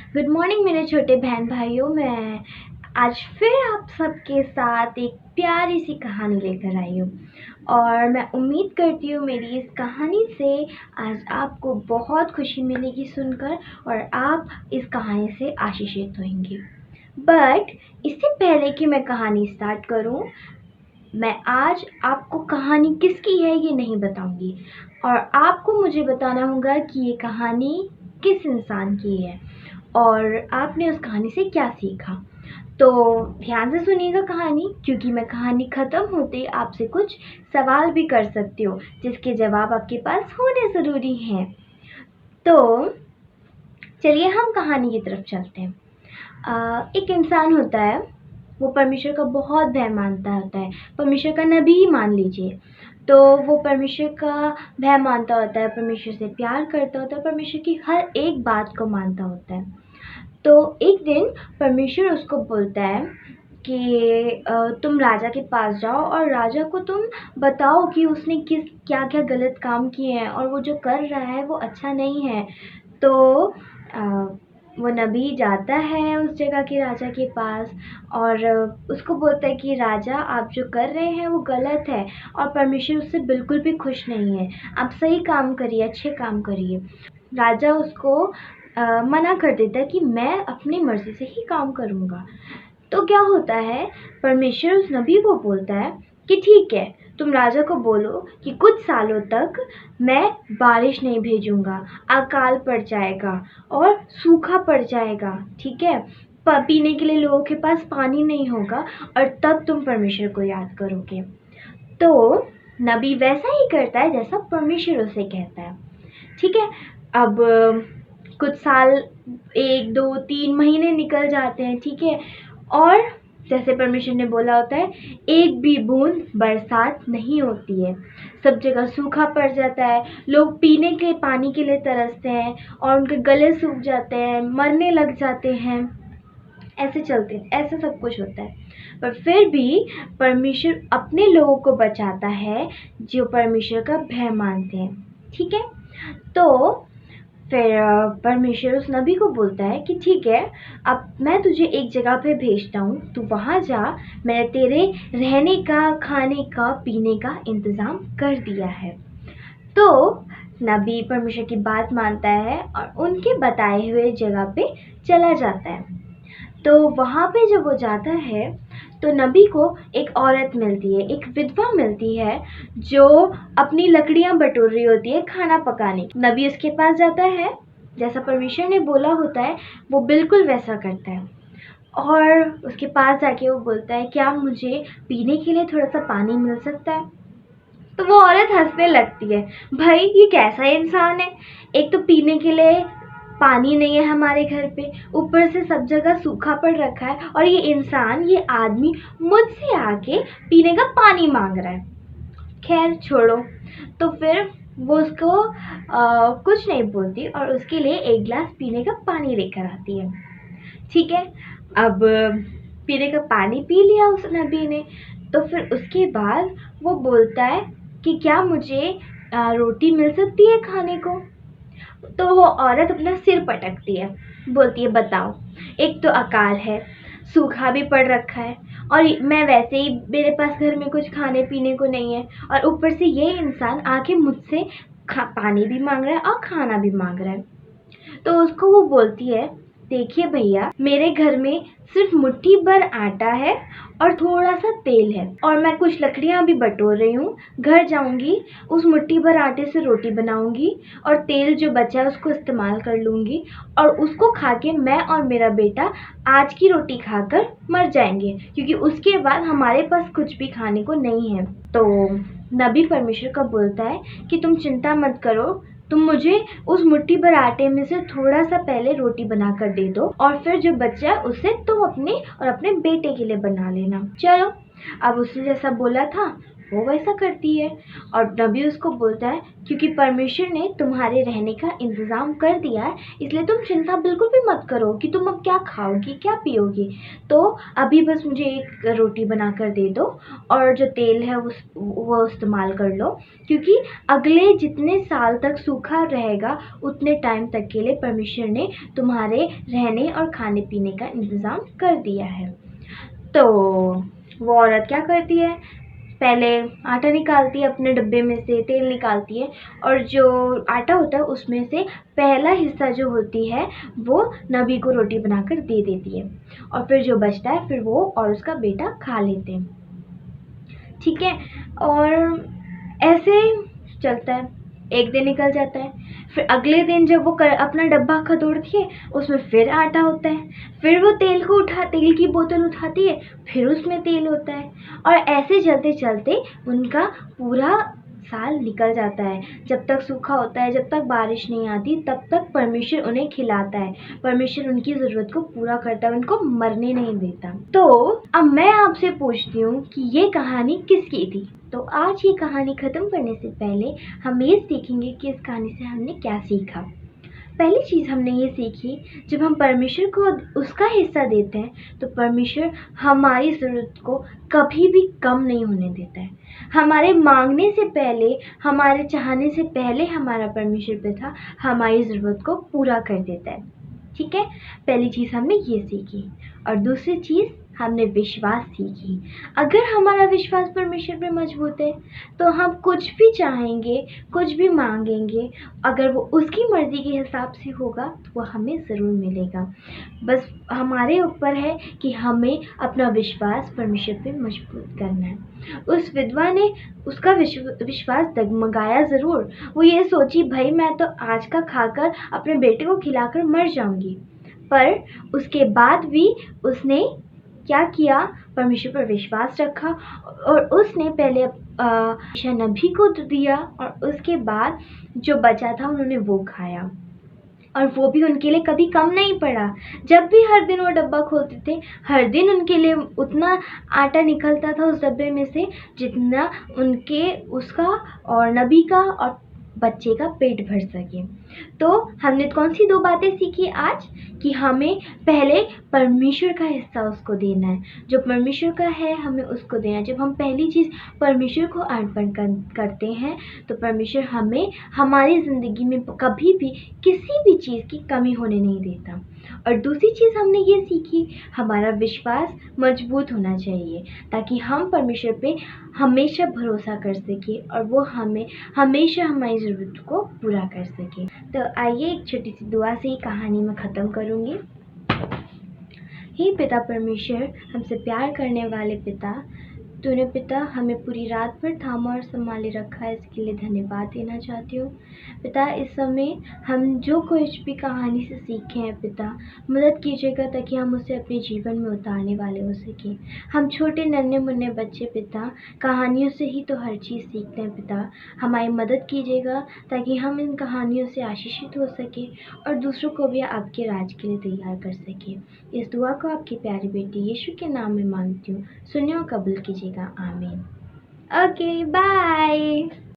Good morning मेरे छोटे बहन भाइयों। मैं आज फिर आप सबके साथ एक प्यारी सी कहानी लेकर आई हूँ और मैं उम्मीद करती हूँ मेरी इस कहानी से आज आपको बहुत खुशी मिलेगी सुनकर और आप इस कहानी से आशीषित होंगे। बट इससे पहले कि मैं कहानी स्टार्ट करूँ, मैं आज आपको कहानी किसकी है ये नहीं बताऊंगी और आपको मुझे बताना होगा कि ये कहानी किस इंसान की है और आपने उस कहानी से क्या सीखा। तो ध्यान से सुनिएगा कहानी, क्योंकि मैं कहानी ख़त्म होते आपसे कुछ सवाल भी कर सकती हूँ जिसके जवाब आपके पास होने ज़रूरी हैं। तो चलिए हम कहानी की तरफ चलते हैं। एक इंसान होता है, वो परमेश्वर का बहुत भय मानता होता है, परमेश्वर का नबी ही मान लीजिए। तो वो परमेश्वर का भय मानता होता है, परमेश्वर से प्यार करता होता है, परमेश्वर की हर एक बात को मानता होता है। तो एक दिन परमेश्वर उसको बोलता है कि तुम राजा के पास जाओ और राजा को तुम बताओ कि उसने क्या क्या गलत काम किए हैं और वो जो कर रहा है वो अच्छा नहीं है। तो वो नबी जाता है उस जगह के राजा के पास और उसको बोलता है कि राजा, आप जो कर रहे हैं वो गलत है और परमेश्वर उससे बिल्कुल भी खुश नहीं है। आप सही काम करिए, अच्छे काम करिए। राजा उसको मना कर देता है कि मैं अपनी मर्जी से ही काम करूँगा। तो क्या होता है, परमेश्वर उस नबी को बोलता है कि ठीक है, तुम राजा को बोलो कि कुछ सालों तक मैं बारिश नहीं भेजूंगा, अकाल पड़ जाएगा और सूखा पड़ जाएगा, ठीक है। पीने के लिए लोगों के पास पानी नहीं होगा और तब तुम परमेश्वर को याद करोगे। तो नबी वैसा ही करता है जैसा परमेश्वर उसे कहता है, ठीक है। अब कुछ साल, 1 2 3 महीने निकल जाते हैं, ठीक है। और जैसे परमेश्वर ने बोला होता है, एक भी बूंद बरसात नहीं होती है, सब जगह सूखा पड़ जाता है, लोग पीने के पानी के लिए तरसते हैं और उनके गले सूख जाते हैं, मरने लग जाते हैं। ऐसे सब कुछ होता है। पर फिर भी परमेश्वर अपने लोगों को बचाता है जो परमेश्वर का भय मानते हैं, ठीक है। तो फिर परमेश्वर उस नबी को बोलता है कि ठीक है, अब मैं तुझे एक जगह पे भेजता हूँ, तू वहाँ जा, मैंने तेरे रहने का, खाने का, पीने का इंतज़ाम कर दिया है। तो नबी परमेश्वर की बात मानता है और उनके बताए हुए जगह पे चला जाता है। तो वहाँ पे जब वो जाता है तो नबी को एक औरत मिलती है, एक विधवा मिलती है जो अपनी लकड़ियाँ बटोर रही होती है खाना पकाने की। नबी उसके पास जाता है, जैसा परमेश्वर ने बोला होता है वो बिल्कुल वैसा करता है और उसके पास जाके वो बोलता है, क्या मुझे पीने के लिए थोड़ा सा पानी मिल सकता है। तो वो औरत हंसने लगती है, भाई ये कैसा इंसान है, एक तो पीने के लिए पानी नहीं है हमारे घर पे, ऊपर से सब जगह सूखा पड़ रखा है और ये इंसान, ये आदमी मुझसे आके पीने का पानी मांग रहा है। खैर छोड़ो। तो फिर वो उसको कुछ नहीं बोलती और उसके लिए एक गिलास पीने का पानी लेकर आती है, ठीक है। अब पीने का पानी पी लिया उस नबी ने, तो फिर उसके बाद वो बोलता है कि क्या मुझे रोटी मिल सकती है खाने को। तो वो औरत अपना सिर पटकती है, बोलती है, बताओ, एक तो अकाल है, सूखा भी पड़ रखा है और मैं वैसे ही, मेरे पास घर में कुछ खाने पीने को नहीं है और ऊपर से ये इंसान आके मुझसे पानी भी मांग रहा है और खाना भी मांग रहा है। तो उसको वो बोलती है, देखिए भैया, मेरे घर में सिर्फ मुट्ठी भर आटा है और थोड़ा सा तेल है और मैं कुछ लकड़ियाँ भी बटोर रही हूँ। घर जाऊँगी, उस मुट्ठी भर आटे से रोटी बनाऊँगी और तेल जो बचा है उसको इस्तेमाल कर लूँगी और उसको खा के मैं और मेरा बेटा आज की रोटी खाकर मर जाएंगे, क्योंकि उसके बाद हमारे पास कुछ भी खाने को नहीं है। तो नबी परमेश्वर का बोलता है कि तुम चिंता मत करो, तुम मुझे उस मुट्ठी भर आटे में से थोड़ा सा पहले रोटी बनाकर दे दो और फिर जो बचा उसे तुम अपने और अपने बेटे के लिए बना लेना। चलो, अब उसने जैसा बोला था वो वैसा करती है। और नबी उसको बोलता है क्योंकि परमेश्वर ने तुम्हारे रहने का इंतज़ाम कर दिया है, इसलिए तुम चिंता बिल्कुल भी मत करो कि तुम अब क्या खाओगी क्या पियोगी। तो अभी बस मुझे एक रोटी बना कर दे दो और जो तेल है वो इस्तेमाल कर लो, क्योंकि अगले जितने साल तक सूखा रहेगा उतने टाइम तक के लिए परमेश्वर ने तुम्हारे रहने और खाने पीने का इंतज़ाम कर दिया है। तो वो औरत क्या करती है, पहले आटा निकालती है अपने डब्बे में से, तेल निकालती है और जो आटा होता है उसमें से पहला हिस्सा जो होती है वो नबी को रोटी बनाकर दे देती है और फिर जो बचता है फिर वो और उसका बेटा खा लेते हैं। ठीक है, और ऐसे चलता है, एक दिन निकल जाता है, फिर अगले दिन जब वो अपना डब्बा खदोड़ती है उसमें फिर आटा होता है, फिर वो तेल की बोतल उठाती है, फिर उसमें तेल होता है और ऐसे चलते चलते उनका पूरा साल निकल जाता है। जब तक सूखा होता है, जब तक बारिश नहीं आती, तब तक परमेश्वर उन्हें खिलाता है, परमेश्वर उनकी ज़रूरत को पूरा करता है, उनको मरने नहीं देता। तो अब मैं आपसे पूछती हूँ कि ये कहानी किसकी थी। तो आज ये कहानी ख़त्म करने से पहले हम ये सीखेंगे कि इस कहानी से हमने क्या सीखा। पहली चीज़ हमने ये सीखी, जब हम परमेश्वर को उसका हिस्सा देते हैं तो परमेश्वर हमारी ज़रूरत को कभी भी कम नहीं होने देता है। हमारे मांगने से पहले, हमारे चाहने से पहले हमारा परमेश्वर पिता हमारी ज़रूरत को पूरा कर देता है। ठीक है, पहली चीज़ हमने ये सीखी। और दूसरी चीज़ हमने विश्वास सीखी। अगर हमारा विश्वास परमेश्वर पे मजबूत है तो हम कुछ भी चाहेंगे, कुछ भी मांगेंगे, अगर वो उसकी मर्ज़ी के हिसाब से होगा तो वो हमें ज़रूर मिलेगा। बस हमारे ऊपर है कि हमें अपना विश्वास परमेश्वर पे मजबूत करना है। उस विधवा ने उसका विश्वास डगमगाया ज़रूर। वो ये सोची, भाई मैं तो आज का खाकर अपने बेटे को खिलाकर मर जाऊंगी, पर उसके बाद भी उसने क्या किया, परमेश्वर पर विश्वास रखा और उसने पहले नबी को दिया और उसके बाद जो बचा था उन्होंने वो खाया और वो भी उनके लिए कभी कम नहीं पड़ा। जब भी हर दिन वो डब्बा खोलते थे, हर दिन उनके लिए उतना आटा निकलता था उस डब्बे में से जितना उनके उसका और नबी का और बच्चे का पेट भर सके। तो हमने कौन सी 2 बातें सीखी आज, कि हमें पहले परमेश्वर का हिस्सा उसको देना है, जो परमेश्वर का है हमें उसको देना है। जब हम पहली चीज़ परमेश्वर को अर्पण करते हैं तो परमेश्वर हमें हमारी ज़िंदगी में कभी भी किसी भी चीज़ की कमी होने नहीं देता। और दूसरी चीज़ हमने ये सीखी, हमारा विश्वास मजबूत होना चाहिए ताकि हम परमेश्वर पे हमेशा भरोसा कर सकें और वो हमें हमेशा हमारी ज़रूरत को पूरा कर सके। तो आइए एक छोटी सी दुआ से ही कहानी में ख़त्म करूँगी। हे पिता परमेश्वर, हमसे प्यार करने वाले पिता, तूने पिता हमें पूरी रात भर थामा और संभाले रखा है, इसके लिए धन्यवाद देना चाहती हूँ। पिता इस समय हम जो कुछ भी कहानी से सीखे हैं पिता, मदद कीजिएगा ताकि हम उसे अपने जीवन में उतारने वाले हो सकें। हम छोटे नन्हे मुन्ने बच्चे पिता, कहानियों से ही तो हर चीज़ सीखते हैं पिता। हमारी मदद कीजिएगा ताकि हम इन कहानियों से आशीषित हो सकें और दूसरों को भी आपके राज के लिए तैयार कर सकें। इस दुआ को आपकी प्यारी बेटी यीशु के नाम में मांगती हूँ, सुनिए और कबूल कीजिएगा, आमीन। Okay, bye.